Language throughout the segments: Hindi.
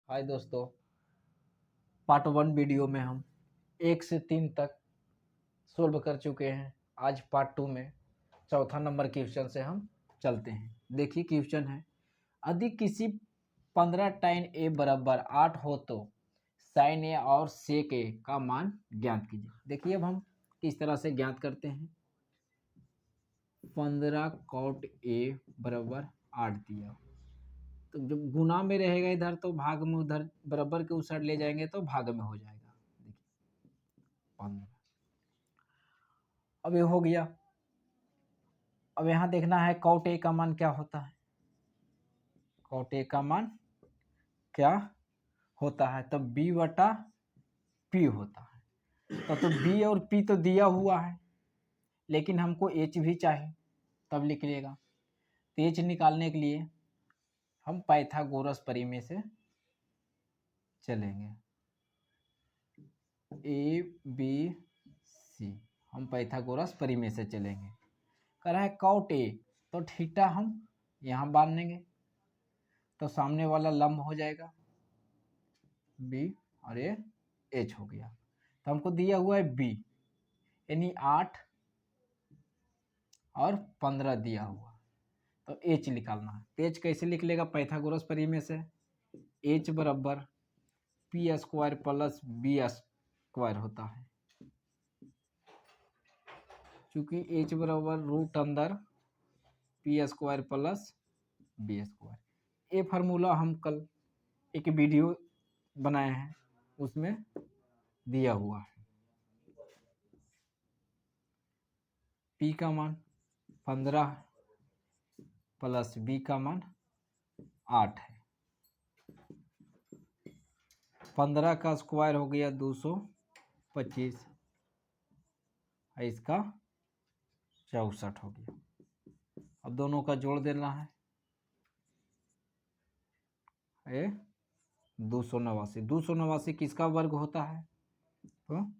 हाय दोस्तों। पार्ट 1 वीडियो में हम 1 से 3 तक सोल्व कर चुके हैं। आज पार्ट 2 में चौथा नंबर क्वेश्चन से हम चलते हैं। देखिए क्वेश्चन है, यदि किसी 15 tan a बराबर 8 हो तो sin a और sec a का मान ज्ञात कीजिए। देखिए अब हम किस तरह से ज्ञात करते हैं। 15 cot a बराबर 8 दिया, तो जब गुना में रहेगा इधर तो भाग में, उधर बराबर के उस साइड ले जाएंगे तो भाग में हो जाएगा। देखिए 15, अब ये हो गया। अब यहाँ देखना है कॉट ए का मान क्या होता है। कॉट ए का मान क्या होता है, तब बी बटा पी होता है। तो बी और पी तो दिया हुआ है, लेकिन हमको एच भी चाहिए, तब लिख लेगा। तो एच निकालने के लिए हम पाइथागोरस प्रमेय से चलेंगे। ए बी सी, हम पाइथागोरस प्रमेय से चलेंगे। कह रहा है कॉट ए, तो थीटा हम यहाँ बांधेंगे तो सामने वाला लंब हो जाएगा बी और ये एच हो गया। तो हमको दिया हुआ है बी, यानी 8 और 15 दिया हुआ, तो एच निकालना है। तो एच कैसे लिख लेगा पाइथागोरस प्रमेय से। एच बराबर P square plus B square होता है, क्योंकि एच बराबर रूट अंदर P square plus B square. ये फार्मूला हम कल एक वीडियो बनाए हैं, उसमें दिया हुआ है। पी का मान 15 प्लस बी का मान 8 है। 15 का स्क्वायर हो गया 225, इसका 64 हो गया। अब दोनों का जोड़ देना है, ये 289। 289 किसका वर्ग होता है, तो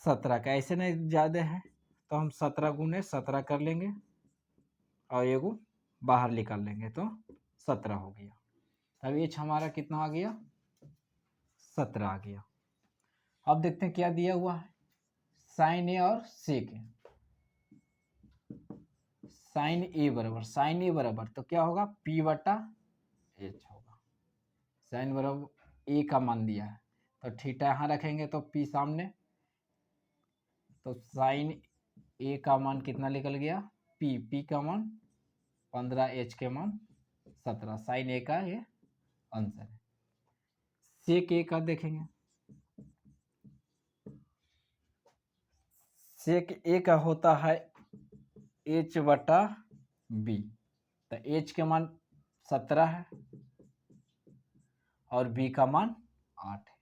17 का। ऐसे नहीं ज़्यादा है तो हम 17 गुने 17 कर लेंगे और एगो बाहर निकाल लेंगे तो 17 हो गया। तब एच हमारा कितना आ गया, 17 आ गया। अब देखते हैं क्या दिया हुआ है, साइन ए और सेक ए। साइन ए बराबर तो क्या होगा, पी बटा एच होगा। साइन बराबर ए का मान दिया है, तो थीटा यहाँ रखेंगे तो पी सामने, तो साइन ए का मान कितना निकल गया, पी का मान 15, एच के मान 17। साइन ए का ये आंसर है। सेक ए का देखेंगे, सेक ए का होता है एच बटा बी, तो एच के मान 17 है और बी का मान 8 है।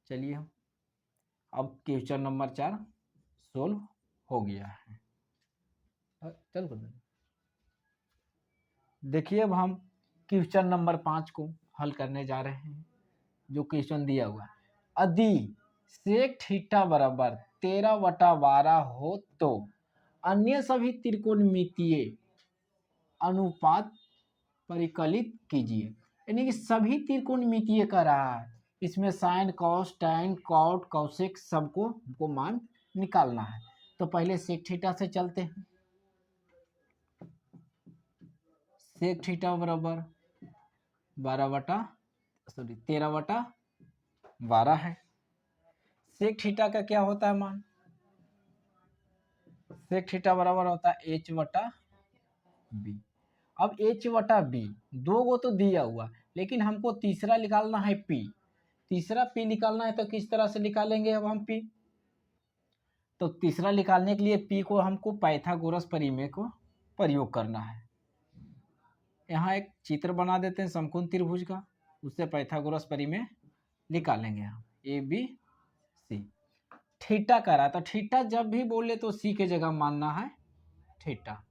चलिए हम अब क्वेश्चन नंबर 4 सोल्व हो गया है। चल देखिए अब हम क्वेश्चन नंबर 5 को हल करने जा रहे हैं। जो क्वेश्चन दिया हुआ है, यदि सेक थीटा बराबर 13/12 हो तो अन्य सभी त्रिकोणमितीय अनुपात परिकलित कीजिए। यानी कि सभी त्रिकोणमितीय का रहा है, इसमें sine cos tan cot cosec सबको हमको मान निकालना है। तो पहले सेक थीटा से चलते हैं। सेक थीटा बराबर 13/12 है। सेक थीटा का क्या होता है मान, सेक थीटा बराबर होता है एच बटा बी। अब एच बटा बी दो गो तो दिया हुआ, लेकिन हमको तीसरा निकालना है पी। तीसरा पी निकालना है तो किस तरह से निकालेंगे अब हम पी, तो तीसरा निकालने के लिए पी को हमको पाइथागोरस प्रमेय को प्रयोग करना है। यहाँ एक चित्र बना देते हैं समकोण त्रिभुज का, उससे पाइथागोरस प्रमेय निकालेंगे हम। ए बी सी, थीटा का रहा, तो थीटा जब भी बोले तो सी के जगह मानना है थीटा,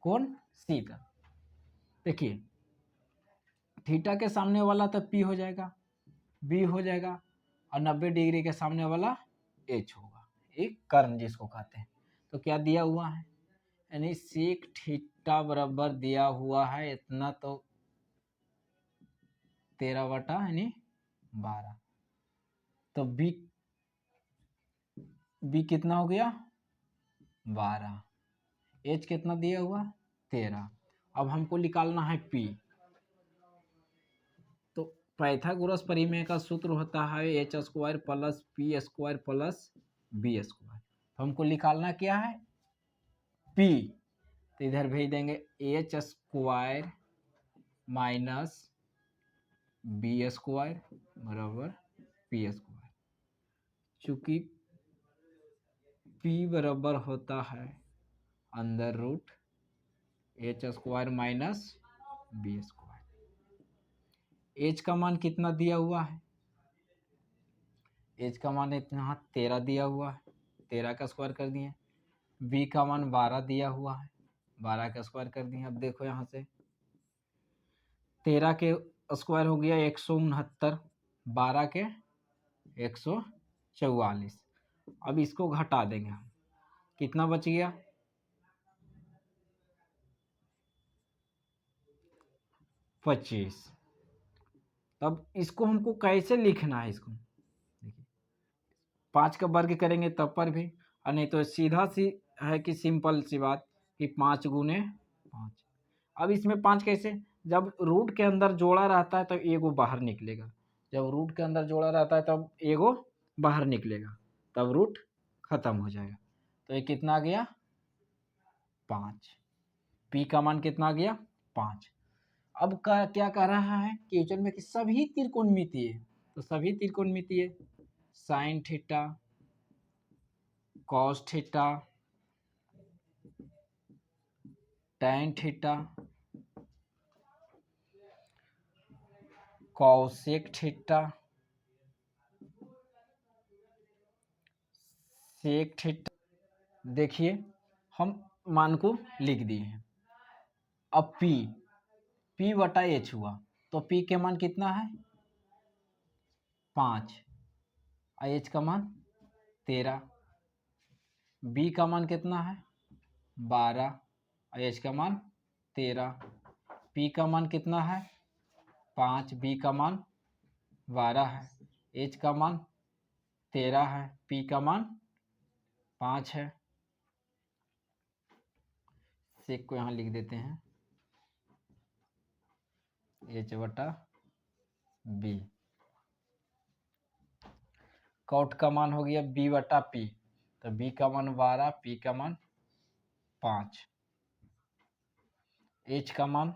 कौन सी का। देखिए थीटा के सामने वाला तो पी हो जाएगा, बी हो जाएगा, और 90 डिग्री के सामने वाला एच होगा, एक कर्ण जिसको कहते हैं। तो क्या दिया हुआ है, यानी सेक थीटा बराबर दिया हुआ है इतना, तो 13 बटा यानी 12। तो बी कितना हो गया 12, एच कितना दिया हुआ 13। अब हमको निकालना है पी। तो पाइथागोरस परिमेय का सूत्र होता है H square plus P square plus B square. तो हमको निकालना क्या है पी। तो इधर भेज देंगे H square minus B square बराबर पी स्क्वायर। चूंकि पी बराबर होता है under root H square minus B square. H का मान कितना दिया हुआ है, एच का मान इतना 13 दिया हुआ है, 13 का स्क्वायर कर दिए। बी का मान 12 दिया हुआ है, 12 का स्क्वायर कर दिए। अब देखो यहाँ से 13 के स्क्वायर हो गया 169, 12 के 144। अब इसको घटा देंगे हम, कितना बच गया 25। तब इसको हमको कैसे लिखना है, इसको देखिए 5 का वर्ग करेंगे तब पर भी, और नहीं तो सीधा सी है कि सिंपल सी बात कि 5 गुने 5। अब इसमें 5 कैसे, जब रूट के अंदर जोड़ा रहता है तो एगो बाहर निकलेगा, जब रूट के अंदर जोड़ा रहता है तब एगो बाहर निकलेगा, तब रूट खत्म हो जाएगा। तो ये कितना आ गया 5। पी का मान कितना आ गया 5। अब क्या कह रहा है क्वेश्चन में कि सभी त्रिकोणमितीय, तो सभी त्रिकोणमितीय sine theta cos theta tan theta cosec theta sec theta, देखिए हम मान को लिख दिए हैं। अब पी बटा एच हुआ, तो पी के मान कितना है 5 और एच का मान 13। बी का मान कितना है 12 और एच का मान 13। पी का मान कितना है 5, बी का मान 12 है, एच का मान 13 है, पी का मान 5 है। सेक को यहाँ लिख देते हैं एच बटा बी। कॉट का मान हो गया बी बटा पी, तो बी का मान 12, पी का मान 5, एच का मान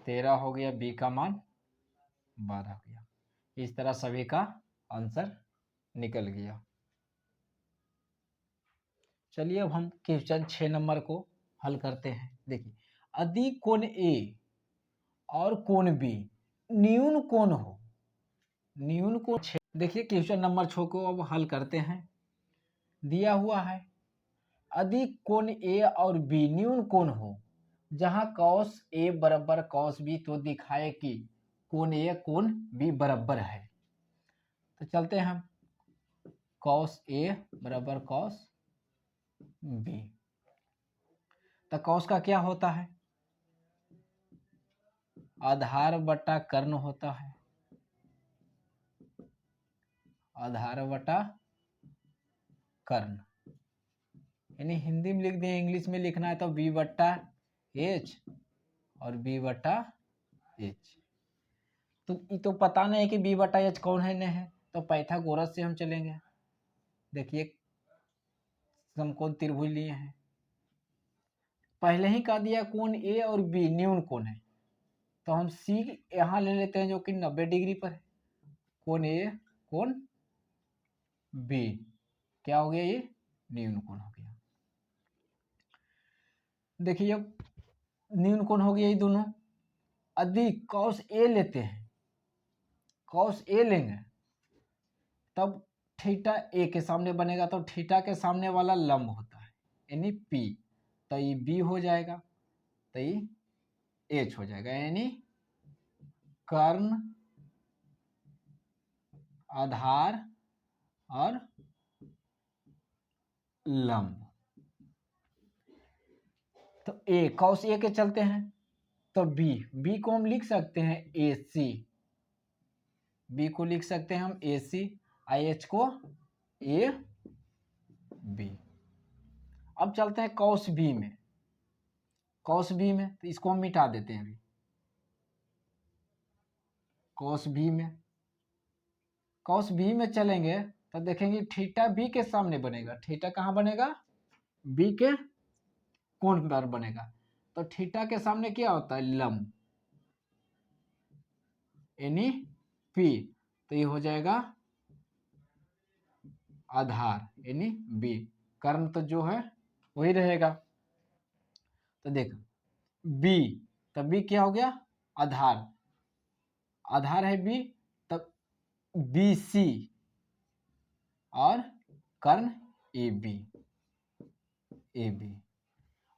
13 हो गया, बी का मान 12 हो गया। इस तरह सभी का आंसर निकल गया। चलिए अब हम क्वेश्चन 6 नंबर को हल करते हैं। देखिए यदि कोण ए और कोण बी न्यून कोण हो, न्यून कोण। देखिए क्वेश्चन नंबर 6 को अब हल करते हैं। दिया हुआ है यदि कोण ए और बी न्यून कोण हो, जहां कॉस ए बराबर कॉस बी, तो दिखाए कि कोण ए कोण बी बराबर है। तो चलते हैं हम, कॉस ए बराबर कॉस बी। तो कॉस का क्या होता है आधार बटा कर्ण होता है, आधार बटा कर्ण। यानी हिंदी में लिख दिए, इंग्लिश में लिखना है तो बी बटा एच और बी बटा एच। तो पता नहीं है कि बी बटा एच कौन है नहीं है, तो पाइथागोरस से हम चलेंगे। देखिए समकोण त्रिभुज लिए हैं, पहले ही कह दिया कोण ए और बी न्यून कोण है, तो हम सी यहाँ ले लेते हैं जो कि 90 डिग्री पर है। कोण ए कोण बी क्या हो गया, ये न्यून कोण हो गया। देखिए अब न्यून कोण हो गया ये दोनों। यदि कॉस ए लेते हैं, कॉस ए लेंगे तब थीटा ए के सामने बनेगा, तो थीटा के सामने वाला लंब होता है यानी पी, तो ये बी हो जाएगा, तो ये एच हो जाएगा। यानी कर्ण आधार और लंब। तो ए कॉस ए के चलते हैं, तो बी को हम लिख सकते हैं ए सी, बी को लिख सकते हैं हम ए सी, आई एच को ए बी। अब चलते हैं कॉस बी में। कॉस बी में तो इसको हम मिटा देते हैं अभी। कॉस बी में, कॉस बी में चलेंगे तो देखेंगे थीटा बी के सामने बनेगा। थीटा कहाँ बनेगा? बी के कोण पर बनेगा। तो थीटा के सामने क्या होता है? लंब, यानी पी। तो ये हो जाएगा आधार, यानी बी। कर्ण तो जो है वही रहेगा। तो देख बी, तब बी क्या हो गया? आधार। आधार है बी, तब बी सी और कर्ण ए बी। A B.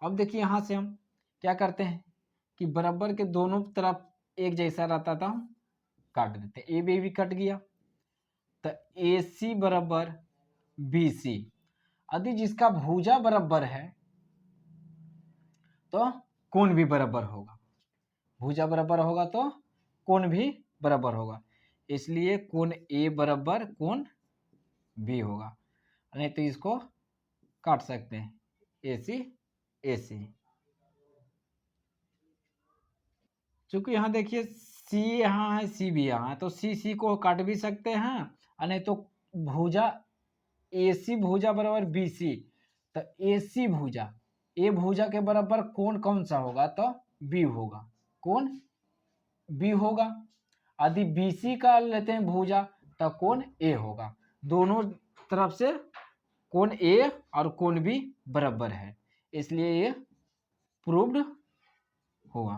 अब देखिए यहां से हम क्या करते हैं कि बराबर के दोनों तरफ एक जैसा रहता था, काट देते। ए बी भी कट गया, तो ए सी बराबर बी सी। यदि जिसका भुजा बराबर है तो कोण भी बराबर होगा। भुजा बराबर होगा तो कोण भी बराबर होगा, इसलिए कोण ए बराबर कोण बी होगा। नहीं तो इसको काट सकते हैं, ए सी ए सी। चूंकि यहाँ देखिए सी यहाँ है, सी भी यहाँ है, तो सी सी को काट भी सकते हैं। और नहीं तो भुजा ए सी भुजा बराबर बी सी, तो ए सी भुजा, ए भुजा के बराबर कोण कौन सा होगा? तो बी होगा, कोण बी होगा। यदि बी सी का लेते हैं भुजा तो कोण ए होगा। दोनों तरफ से कोण ए और कोण बी बराबर है, इसलिए ये प्रूव्ड हुआ।